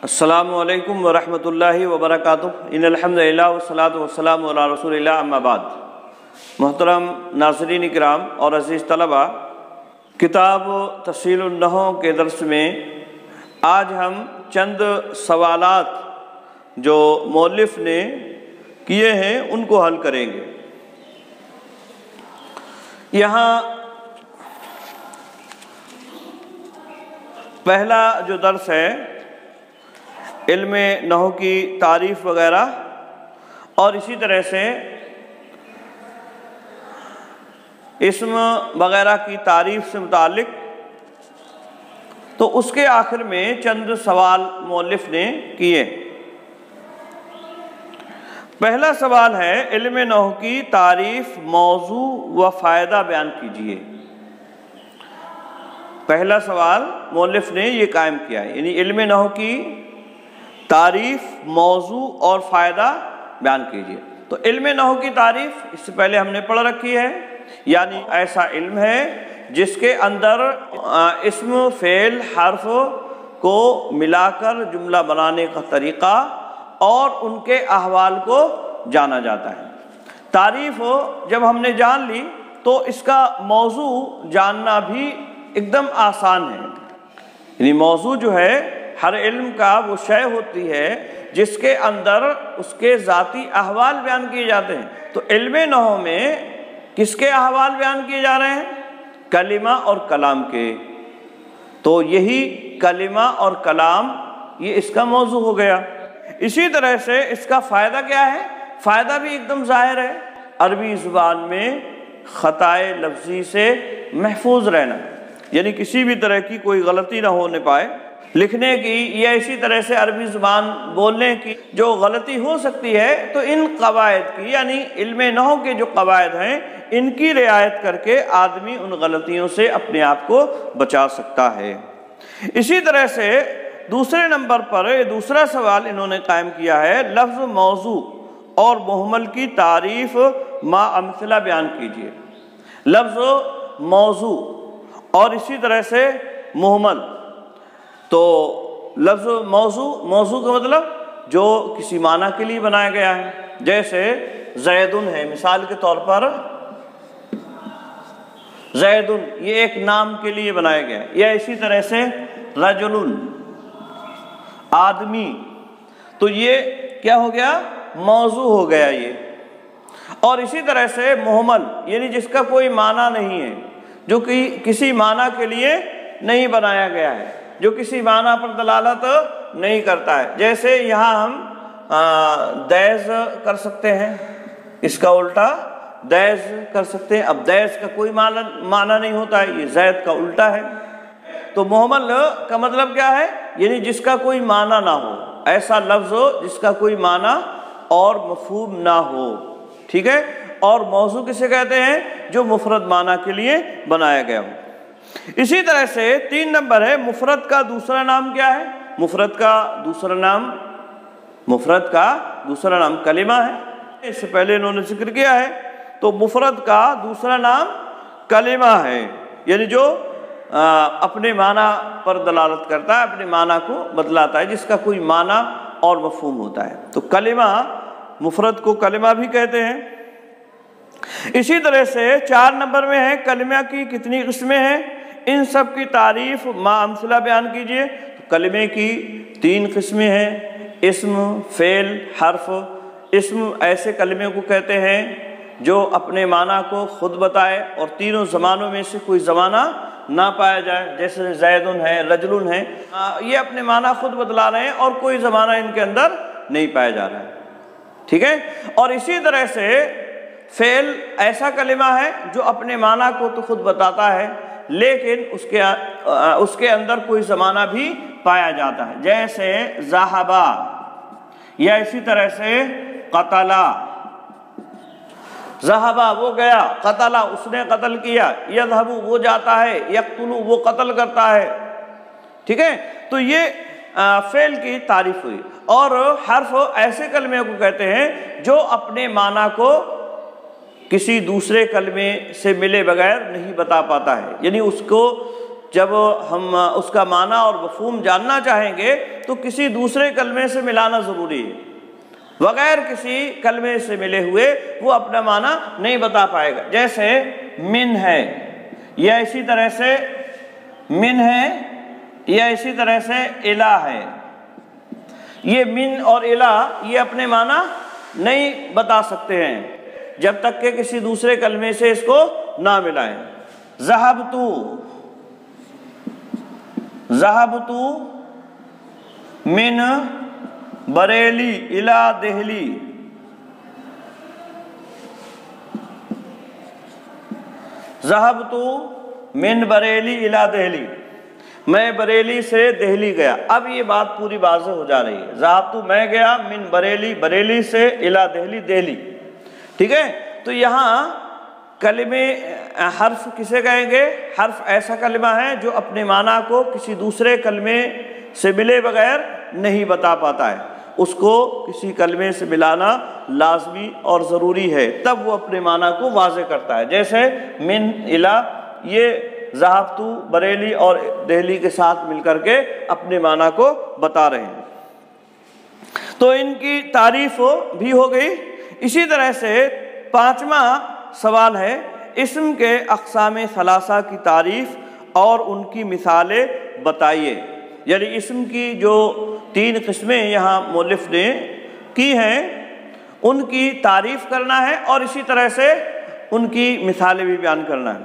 السلام علیکم ورحمۃ اللہ وبرکاتہ۔ ان الحمدللہ والصلاۃ والسلام علی رسول اللہ، اما بعد۔ محترم ناظرین کرام اور عزیز طلبہ، کتاب تفصیل النحو کے درس میں آج ہم چند سوالات جو مؤلف نے کیے ہیں ان کو حل کریں گے۔ یہاں پہلا جو درس ہے علم نحو کی تعریف وغیرہ، اور اسی طرح سے اسم وغیرہ کی تعریف سے متعلق، تو اس کے آخر میں چند سوال مؤلف نے کیے۔ پہلا سوال ہے علم نحو کی تعریف، موضوع و فائدہ بیان کیجیے۔ پہلا سوال مؤلف نے یہ قائم کیا ہے، یعنی علم نحو کی تعریف، موضوع اور فائدہ بیان کیجیے۔ تو علم نحو کی تعریف اس سے پہلے ہم نے پڑھ رکھی ہے، یعنی ایسا علم ہے جس کے اندر اسم، فعل، حرف کو ملا کر جملہ بنانے کا طریقہ اور ان کے احوال کو جانا جاتا ہے۔ تعریف جب ہم نے جان لی تو اس کا موضوع جاننا بھی ایک دم آسان ہے۔ یعنی موضوع جو ہے ہر علم کا وہ شے ہوتی ہے جس کے اندر اس کے ذاتی احوال بیان کیے جاتے ہیں۔ تو علم نحو میں کس کے احوال بیان کیے جا رہے ہیں؟ کلمہ اور کلام کے۔ تو یہی کلمہ اور کلام یہ اس کا موضوع ہو گیا۔ اسی طرح سے اس کا فائدہ کیا ہے؟ فائدہ بھی ایک دم ظاہر ہے، عربی زبان میں خطائے لفظی سے محفوظ رہنا، یعنی کسی بھی طرح کی کوئی غلطی نہ ہونے پائے لکھنے کی، یا اسی طرح سے عربی زبان بولنے کی جو غلطی ہو سکتی ہے، تو ان قواعد کی، یعنی علم نحو کے جو قواعد ہیں ان کی رعایت کر کے آدمی ان غلطیوں سے اپنے آپ کو بچا سکتا ہے۔ اسی طرح سے دوسرے نمبر پر دوسرا سوال انہوں نے قائم کیا ہے، لفظ موضوع اور مہمل کی تعریف ما امثلہ بیان کیجیے۔ لفظ موضوع اور اسی طرح سے مہمل، تو لفظ موضوع کا مطلب جو کسی معنی کے لیے بنایا گیا ہے، جیسے زیدن ہے، مثال کے طور پر زیدن یہ ایک نام کے لیے بنایا گیا ہے، یا اسی طرح سے رجل آدمی، تو یہ کیا ہو گیا؟ موضوع ہو گیا یہ۔ اور اسی طرح سے مہمل، یعنی جس کا کوئی معنی نہیں ہے، جو کہ کسی معنی کے لیے نہیں بنایا گیا ہے، جو کسی معنی پر دلالت نہیں کرتا ہے، جیسے یہاں ہم دیز کر سکتے ہیں، اس کا الٹا دیز کر سکتے ہیں۔ اب دیز کا کوئی معنی نہیں ہوتا ہے، یہ زید کا الٹا ہے۔ تو مہمل کا مطلب کیا ہے؟ یعنی جس کا کوئی معنی نہ ہو، ایسا لفظ ہو جس کا کوئی معنی اور مفہوم نہ ہو، ٹھیک ہے۔ اور موضوع کسے کہتے ہیں؟ جو مفرد معنی کے لیے بنایا گیا ہو۔ اسی طرح سے 3 نمبر ہے، مفرد کا دوسرا نام کیا ہے؟ مفرد کا دوسرا نام کلمہ ہے، اس سے پہلے انہوں نے ذکر کیا ہے۔ تو مفرد کا دوسرا نام کلمہ ہے، یعنی جو اپنے معنی پر دلالت کرتا ہے، اپنے معنی کو بتلاتا ہے، جس کا کوئی معنی اور مفہوم ہوتا ہے۔ تو کلمہ، مفرد کو کلمہ بھی کہتے ہیں۔ اسی طرح سے 4 نمبر میں ہے، کلمہ کی کتنی قسمیں ہیں؟ ان سب کی تعریف ما امثلہ بیان کیجیے۔ تو کلمے کی 3 قسمیں ہیں، اسم، فعل، حرف۔ اسم ایسے کلمے کو کہتے ہیں جو اپنے معنی کو خود بتائے اور تینوں زمانوں میں سے کوئی زمانہ نہ پایا جائے، جیسے زیدن ہے، رجل ہے، یہ اپنے معنی خود بتلا رہے ہیں اور کوئی زمانہ ان کے اندر نہیں پایا جا رہا ہے، ٹھیک ہے۔ اور اسی طرح سے فعل ایسا کلمہ ہے جو اپنے معنی کو تو خود بتاتا ہے لیکن اس کے اندر کوئی زمانہ بھی پایا جاتا ہے، جیسے ذہبا، یا اسی طرح سے قتلا۔ ذہبا وہ گیا، قتلا اس نے قتل کیا، یذہب وہ جاتا ہے، یقتل وہ قتل کرتا ہے، ٹھیک ہے۔ تو یہ فعل کی تعریف ہوئی۔ اور حرف ایسے کلمے کو کہتے ہیں جو اپنے معنی کو کسی دوسرے کلمے سے ملے بغیر نہیں بتا پاتا ہے، یعنی اس کو جب ہم اس کا معنی اور مفہوم جاننا چاہیں گے تو کسی دوسرے کلمے سے ملانا ضروری ہے، بغیر کسی کلمے سے ملے ہوئے وہ اپنا معنی نہیں بتا پائے گا۔ جیسے من ہے، یا اسی طرح سے من ہے، یا اسی طرح سے الہ ہے۔ یہ من اور الہ یہ اپنے معنی نہیں بتا سکتے ہیں جب تک کہ کسی دوسرے کلمے سے اس کو نہ ملائیں۔ ذہبت من بریلی الى دہلی، ذہبت من بریلی الى دہلی، میں بریلی سے دہلی گیا۔ اب یہ بات پوری واضح ہو جا رہی ہے۔ ذہبت میں گیا، من بریلی بریلی سے، الى دہلی دہلی، ٹھیک ہے۔ تو یہاں کلمے حرف کسے کہیں گے؟ حرف ایسا کلمہ ہے جو اپنے معنی کو کسی دوسرے کلمے سے ملے بغیر نہیں بتا پاتا ہے، اس کو کسی کلمے سے ملانا لازمی اور ضروری ہے، تب وہ اپنے معنی کو واضح کرتا ہے۔ جیسے من الہ، یہ ذہبت بریلی اور دہلی کے ساتھ مل کر کے اپنے معنی کو بتا رہے ہیں۔ تو ان کی تعریف بھی ہو گئی۔ اسی طرح سے 5واں سوال ہے، اسم کے اقسام ثلاثہ کی تعریف اور ان کی مثالیں بتائیے۔ یعنی اسم کی جو 3 قسمیں یہاں مؤلف نے کی ہیں ان کی تعریف کرنا ہے، اور اسی طرح سے ان کی مثالیں بھی بیان کرنا ہے۔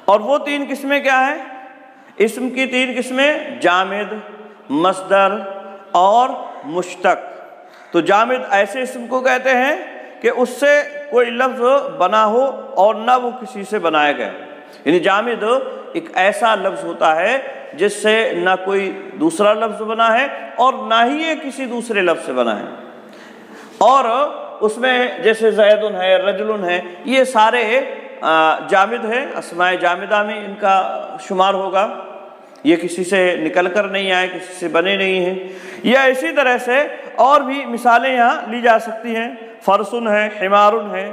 اور وہ 3 قسمیں کیا ہیں؟ اسم کی 3 قسمیں جامد، مصدر اور مشتق۔ تو جامد ایسے اسم کو کہتے ہیں کہ اس سے کوئی لفظ بنا ہو اور نہ وہ کسی سے بنایا گیا، یعنی جامد ایک ایسا لفظ ہوتا ہے جس سے نہ کوئی دوسرا لفظ بنا ہے اور نہ ہی یہ کسی دوسرے لفظ سے بنا ہے۔ اور اس میں جیسے زیدن ہے، رجلن ہے، یہ سارے جامد ہیں، اسماء جامدہ میں ان کا شمار ہوگا، یہ کسی سے نکل کر نہیں آئے، کسی سے بنے نہیں ہیں۔ یا اسی طرح سے اور بھی مثالیں یہاں لی جا سکتی ہیں، فرسن ہے، حمارن ہے،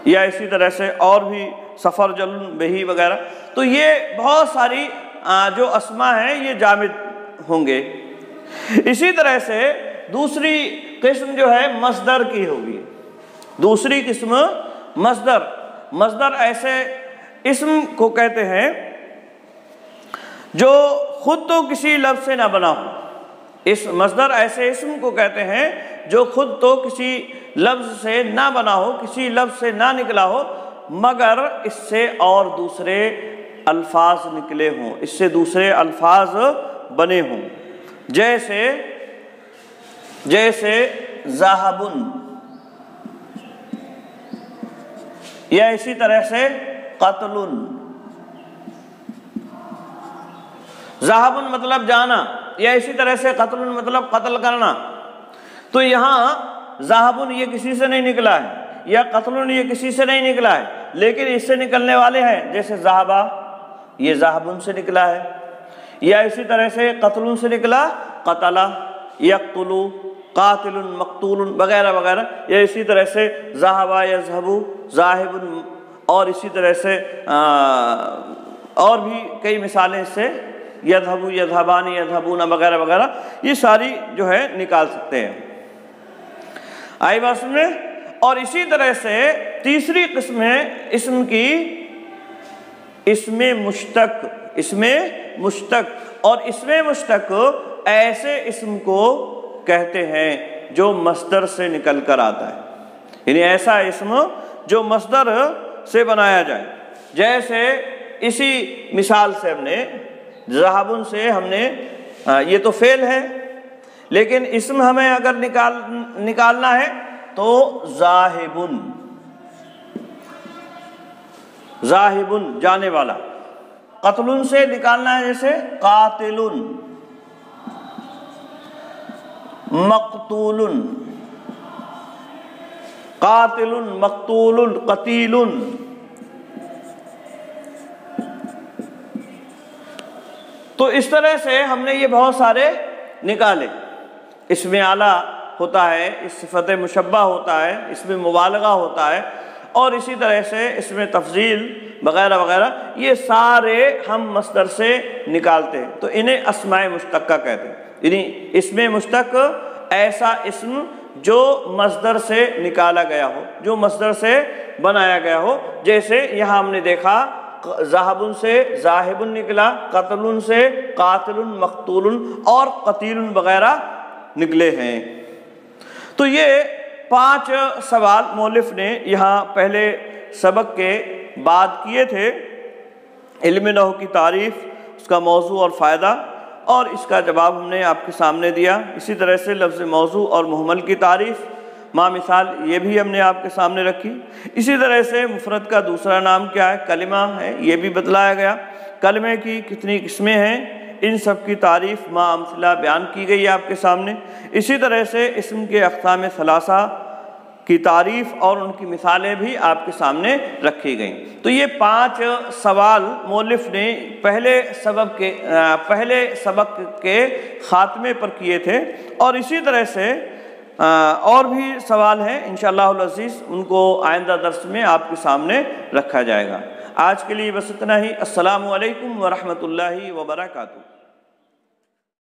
یا اسی طرح سے اور بھی سفر جلن بہی وغیرہ۔ تو یہ بہت ساری جو اسماء ہیں یہ جامد ہوں گے۔ اسی طرح سے دوسری قسم جو ہے مصدر کی ہوگی۔ دوسری قسم مصدر، مصدر ایسے اسم کو کہتے ہیں جو خود تو کسی لفظ سے نہ بنا ہو۔ اس مصدر ایسے اسم کو کہتے ہیں جو خود تو کسی لفظ سے نہ بنا ہو، کسی لفظ سے نہ نکلا ہو، مگر اس سے اور دوسرے الفاظ نکلے ہوں، اس سے دوسرے الفاظ بنے ہوں۔ جیسے ذاہبن، یا اسی طرح سے قتلن۔ ذاہبن مطلب جانا، یا اسی طرح سے قتلن مطلب قتل کرنا۔ تو یہاں ذاہبن یہ کسی سے نہیں نکلا ہے، یا قتلن یہ کسی سے نہیں نکلا ہے، لیکن اس سے نکلنے والے ہیں۔ جیسے ذہبہ، یہ ذاہبن سے نکلا ہے، یا اسی طرح سے قتلن سے نکلا قتلہ، یقتلو، قاتل، مقتول وغیرہ وغیرہ۔ یا اسی طرح سے ذہبہ، یذہبو، ذاہب، اور اسی طرح سے اور بھی کئی مثالیں اس سے، یذہبو، یذہبان، یذہبون وغیرہ وغیرہ، یہ ساری جو ہے نکال سکتے ہیں۔ آئی بات سن میں؟ اور اسی طرح سے تیسری قسم ہے اسم کی اسم مشتق۔ اسم مشتق، اور اسم مشتق ایسے اسم کو کہتے ہیں جو مصدر سے نکل کر آتا ہے، یعنی ایسا اسم جو مصدر سے بنایا جائے۔ جیسے اسی مثال سے ہم نے ذہبن سے ہم نے یہ تو فعل ہے، لیکن اسم ہمیں اگر نکالنا ہے تو ذاہبن، ذاہبن جانے والا۔ قتلن سے نکالنا ہے جیسے قاتلن، مقتولن، قاتلن، مقتولن، قتیلن۔ تو اس طرح سے ہم نے یہ بہت سارے نکالے۔ اسم اعلیٰ ہوتا ہے، صفت مشبہ ہوتا ہے، اسم مبالغہ ہوتا ہے، اور اسی طرح سے اسم تفضیل وغیرہ وغیرہ، یہ سارے ہم مصدر سے نکالتے ہیں، تو انہیں اسماء مشتقہ کہتے ہیں۔ یعنی اسم مشتق ایسا اسم جو مصدر سے نکالا گیا ہو، جو مصدر سے بنایا گیا ہو، جیسے یہاں ہم نے دیکھا ذاہب سے ذاہب نکلا، قتل سے قاتل مقتول اور قتیل وغیرہ نکلے ہیں۔ تو یہ 5 سوال مؤلف نے یہاں پہلے سبق کے بعد کیے تھے، علم نحو کی تعریف، اس کا موضوع اور فائدہ، اور اس کا جواب ہم نے آپ کے سامنے دیا۔ اسی طرح سے لفظ موضوع اور مہمل کی تعریف، ماں مثال، یہ بھی ہم نے آپ کے سامنے رکھی۔ اسی طرح سے مفرد کا دوسرا نام کیا ہے، کلمہ ہے، یہ بھی بتلایا گیا۔ کلمے کی کتنی قسمیں ہیں، ان سب کی تعریف ماں امثلہ بیان کی گئی ہے آپ کے سامنے۔ اسی طرح سے اسم کے اقسام ثلاثہ کی تعریف اور ان کی مثالیں بھی آپ کے سامنے رکھی گئیں۔ تو یہ 5 سوال مؤلف نے پہلے سبق کے خاتمے پر کیے تھے، اور اسی طرح سے اور بھی سوال ہیں انشاءاللہ العزیز، ان کو آئندہ درس میں آپ کے سامنے رکھا جائے گا۔ آج کے لیے بس اتنا ہی۔ السلام علیکم ورحمۃ اللہ وبرکاتہ۔